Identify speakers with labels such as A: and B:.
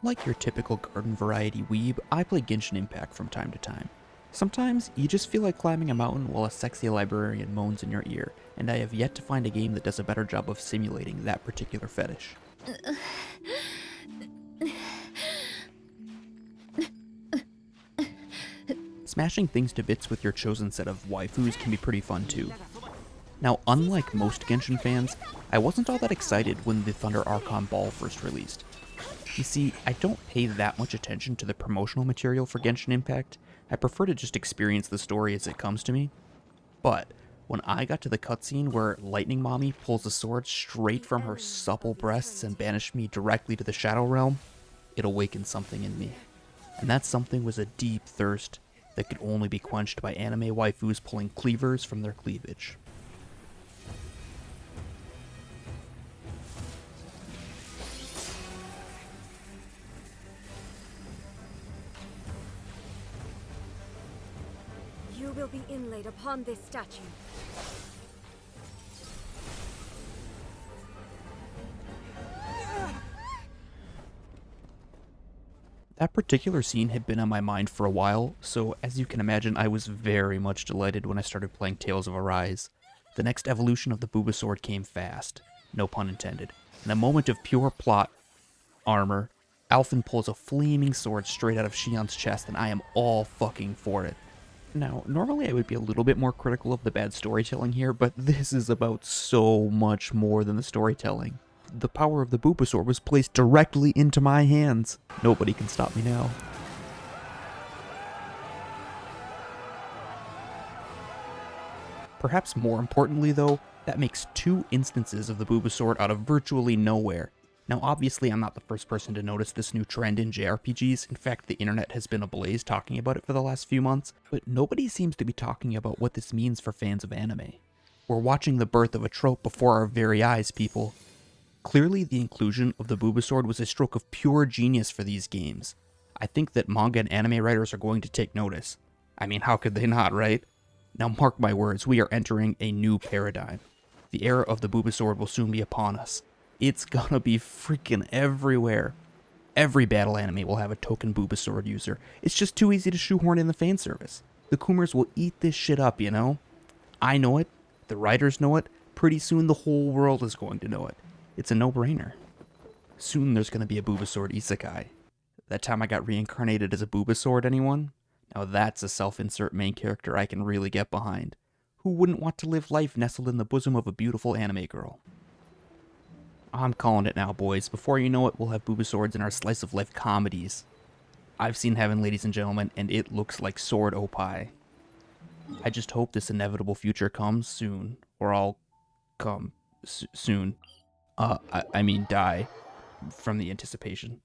A: Like your typical garden variety weeb, I play Genshin Impact from time to time. Sometimes, you just feel like climbing a mountain while a sexy librarian moans in your ear, and I have yet to find a game that does a better job of simulating that particular fetish. Smashing things to bits with your chosen set of waifus can be pretty fun too. Now, unlike most Genshin fans, I wasn't all that excited when the Thunder Archon Ball first released. You see, I don't pay that much attention to the promotional material for Genshin Impact. I prefer to just experience the story as it comes to me. But when I got to the cutscene where Lightning Mommy pulls a sword straight from her supple breasts and banished me directly to the Shadow Realm, it awakened something in me. And that something was a deep thirst that could only be quenched by anime waifus pulling cleavers from their cleavage.
B: You will be inlaid upon this statue.
A: That particular scene had been on my mind for a while, so as you can imagine, I was very much delighted when I started playing Tales of Arise. The next evolution of the Booba Sword came fast, no pun intended. In a moment of pure plot armor, Alphen pulls a flaming sword straight out of Shion's chest, and I am all fucking for it. Now, normally I would be a little bit more critical of the bad storytelling here, but this is about so much more than the storytelling. The power of the Booba Sword was placed directly into my hands. Nobody can stop me now. Perhaps more importantly though, that makes 2 instances of the Booba Sword out of virtually nowhere. Now obviously I'm not the first person to notice this new trend in JRPGs, in fact the internet has been ablaze talking about it for the last few months, but nobody seems to be talking about what this means for fans of anime. We're watching the birth of a trope before our very eyes, people. Clearly the inclusion of the Booba Sword was a stroke of pure genius for these games. I think that manga and anime writers are going to take notice. I mean, how could they not, right? Now mark my words, we are entering a new paradigm. The era of the Booba Sword will soon be upon us. It's gonna be freaking everywhere. Every battle anime will have a token Booba Sword user. It's just too easy to shoehorn in the fan service. The Coomers will eat this shit up, you know? I know it, the writers know it, pretty soon the whole world is going to know it. It's a no-brainer. Soon there's gonna be a Booba Sword isekai. That time I got reincarnated as a Booba Sword, anyone? Now that's a self-insert main character I can really get behind. Who wouldn't want to live life nestled in the bosom of a beautiful anime girl? I'm calling it now, boys. Before you know it, we'll have Booba Swords in our slice of life comedies. I've seen Heaven, ladies and gentlemen, and it looks like sword opie. I just hope this inevitable future comes soon, or I'll come soon. I mean die from the anticipation.